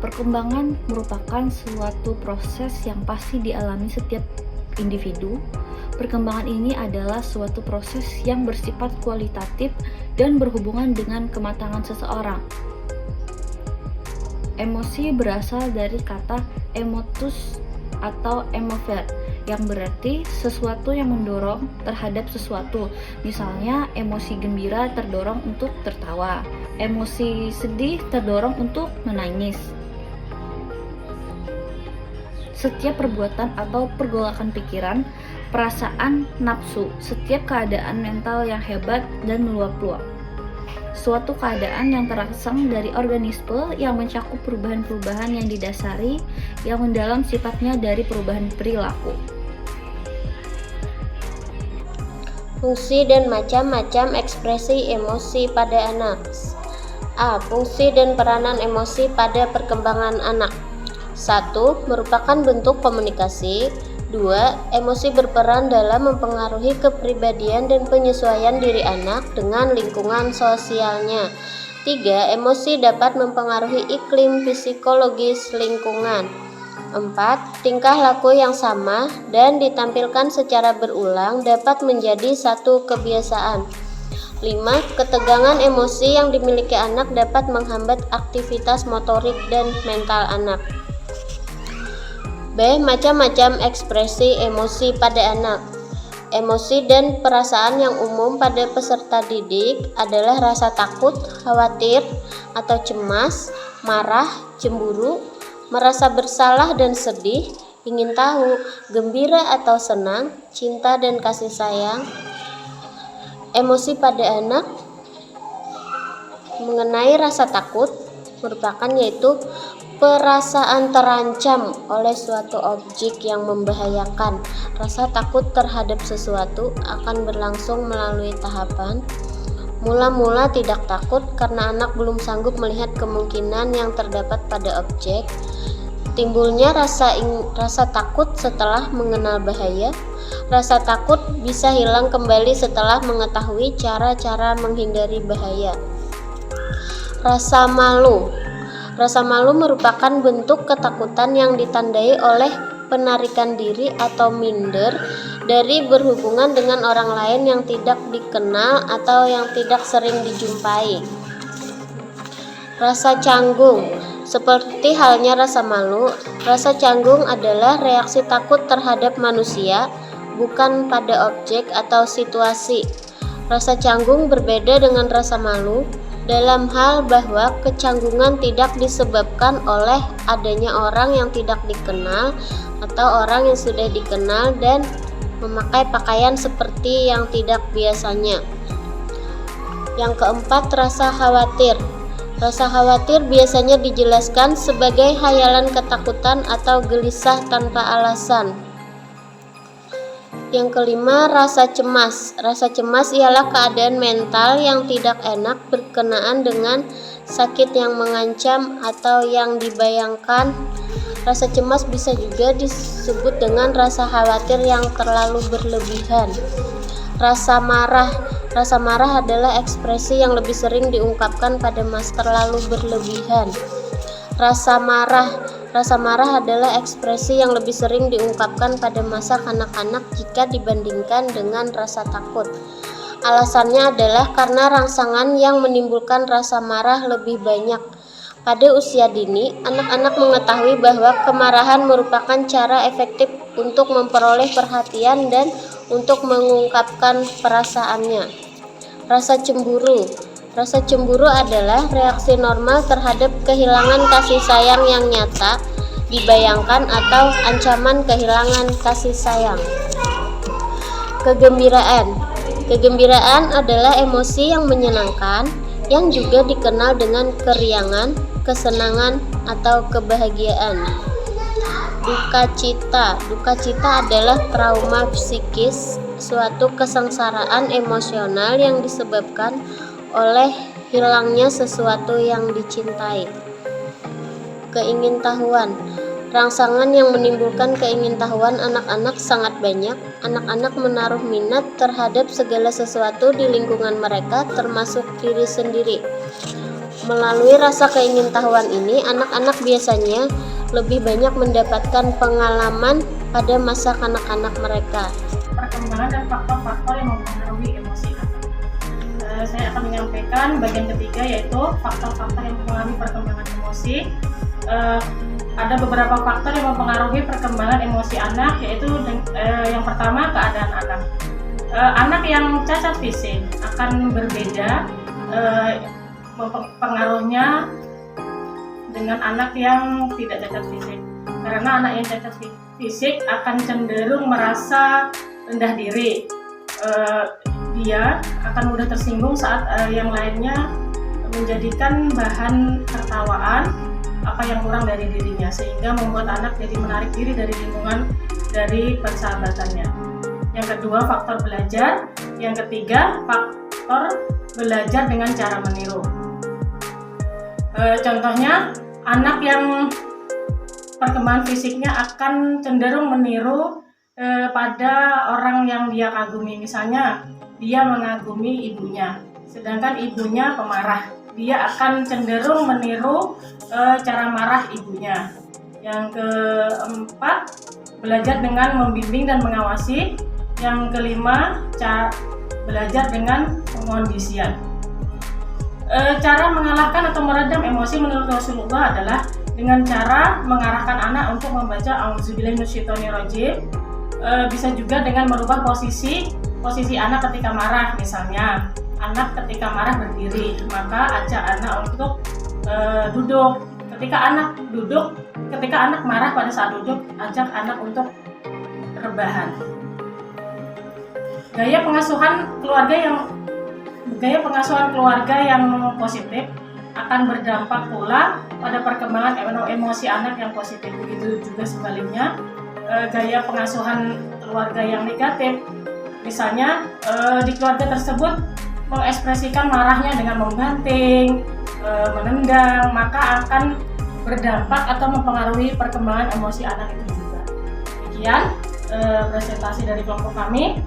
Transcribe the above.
Perkembangan merupakan suatu proses yang pasti dialami setiap individu. Perkembangan ini adalah suatu proses yang bersifat kualitatif dan berhubungan dengan kematangan seseorang. Emosi berasal dari kata emotus atau emover, yang berarti sesuatu yang mendorong terhadap sesuatu. Misalnya, emosi gembira terdorong untuk tertawa, emosi sedih terdorong untuk menangis. Setiap perbuatan atau pergolakan pikiran, perasaan, nafsu, setiap keadaan mental yang hebat dan meluap-luap. Suatu keadaan yang terangsang dari organisme yang mencakup perubahan-perubahan yang didasari, yang mendalam sifatnya dari perubahan perilaku. Fungsi dan macam-macam ekspresi emosi pada anak. A. Fungsi dan peranan emosi pada perkembangan anak. 1. Merupakan bentuk komunikasi. 2. Emosi berperan dalam mempengaruhi kepribadian dan penyesuaian diri anak dengan lingkungan sosialnya. 3. Emosi dapat mempengaruhi iklim psikologis lingkungan. 4. Tingkah laku yang sama dan ditampilkan secara berulang dapat menjadi satu kebiasaan. 5. Ketegangan emosi yang dimiliki anak dapat menghambat aktivitas motorik dan mental anak. B. Macam-macam ekspresi emosi pada anak. Emosi dan perasaan yang umum pada peserta didik adalah rasa takut, khawatir, atau cemas, marah, cemburu, merasa bersalah dan sedih, ingin tahu, gembira atau senang, cinta dan kasih sayang. Emosi pada anak mengenai rasa takut merupakan yaitu perasaan terancam oleh suatu objek yang membahayakan. Rasa takut terhadap sesuatu akan berlangsung melalui tahapan. Mula-mula tidak takut karena anak belum sanggup melihat kemungkinan yang terdapat pada objek. Timbulnya rasa takut setelah mengenal bahaya. Rasa takut bisa hilang kembali setelah mengetahui cara-cara menghindari bahaya. Rasa malu. Rasa malu merupakan bentuk ketakutan yang ditandai oleh penarikan diri atau minder dari berhubungan dengan orang lain yang tidak dikenal atau yang tidak sering dijumpai. Rasa canggung. Seperti halnya rasa malu, rasa canggung adalah reaksi takut terhadap manusia, bukan pada objek atau situasi. Rasa canggung berbeda dengan rasa malu dalam hal bahwa kecanggungan tidak disebabkan oleh adanya orang yang tidak dikenal atau orang yang sudah dikenal dan memakai pakaian seperti yang tidak biasanya. Yang keempat, rasa khawatir. Rasa khawatir biasanya dijelaskan sebagai khayalan ketakutan atau gelisah tanpa alasan. Yang kelima, rasa cemas. Rasa cemas ialah keadaan mental yang tidak enak berkenaan dengan sakit yang mengancam atau yang dibayangkan. Rasa cemas bisa juga disebut dengan rasa khawatir yang terlalu berlebihan. Rasa marah. Rasa marah adalah ekspresi yang lebih sering diungkapkan pada masa terlalu berlebihan. Rasa marah. Rasa marah adalah ekspresi yang lebih sering diungkapkan pada masa kanak-kanak jika dibandingkan dengan rasa takut. Alasannya adalah karena rangsangan yang menimbulkan rasa marah lebih banyak. Pada usia dini, anak-anak mengetahui bahwa kemarahan merupakan cara efektif untuk memperoleh perhatian dan untuk mengungkapkan perasaannya. Rasa cemburu. Rasa cemburu adalah reaksi normal terhadap kehilangan kasih sayang yang nyata, dibayangkan atau ancaman kehilangan kasih sayang. Kegembiraan. Kegembiraan adalah emosi yang menyenangkan, yang juga dikenal dengan keriangan, kesenangan, atau kebahagiaan. Duka cita. Duka cita adalah trauma psikis, suatu kesengsaraan emosional yang disebabkan oleh hilangnya sesuatu yang dicintai. Keingintahuan. Rangsangan yang menimbulkan keingintahuan anak-anak sangat banyak. Anak-anak menaruh minat terhadap segala sesuatu di lingkungan mereka, termasuk diri sendiri. Melalui rasa keingintahuan ini, anak-anak biasanya lebih banyak mendapatkan pengalaman pada masa kanak-kanak mereka. Perkembangan dan faktor-faktor yang mempengaruhi emosi anak. Saya akan menyampaikan bagian ketiga, yaitu faktor-faktor yang mempengaruhi perkembangan emosi. Ada beberapa faktor yang mempengaruhi perkembangan emosi anak, yaitu yang pertama, keadaan anak. Anak yang cacat fisik akan berbeda pengaruhnya dengan anak yang tidak cacat fisik, karena anak yang cacat fisik akan cenderung merasa rendah diri. Dia akan mudah tersinggung saat yang lainnya menjadikan bahan tertawaan apa yang kurang dari dirinya, sehingga membuat anak jadi menarik diri dari lingkungan, dari persahabatannya. Yang kedua, faktor belajar. Yang ketiga, faktor belajar dengan cara meniru. Contohnya, anak yang perkembangan fisiknya akan cenderung meniru pada orang yang dia kagumi. Misalnya, dia mengagumi ibunya, sedangkan ibunya pemarah. Dia akan cenderung meniru cara marah ibunya. Yang keempat, belajar dengan membimbing dan mengawasi. Yang kelima, belajar dengan pengondisian. Cara mengalahkan atau meredam emosi menurut Rasulullah adalah dengan cara mengarahkan anak untuk membaca A'udzubillahi minasyaitonirrajim. Bisa juga dengan merubah posisi anak ketika marah. Misalnya, anak ketika marah berdiri, maka ajak anak untuk duduk. Ketika anak marah pada saat duduk, ajak anak untuk rebahan. Gaya pengasuhan keluarga yang positif akan berdampak pula pada perkembangan emosi anak yang positif. Begitu juga sebaliknya, gaya pengasuhan keluarga yang negatif, misalnya di keluarga tersebut mengekspresikan marahnya dengan membanting, menendang, maka akan berdampak atau mempengaruhi perkembangan emosi anak itu juga. Demikian presentasi dari kelompok kami.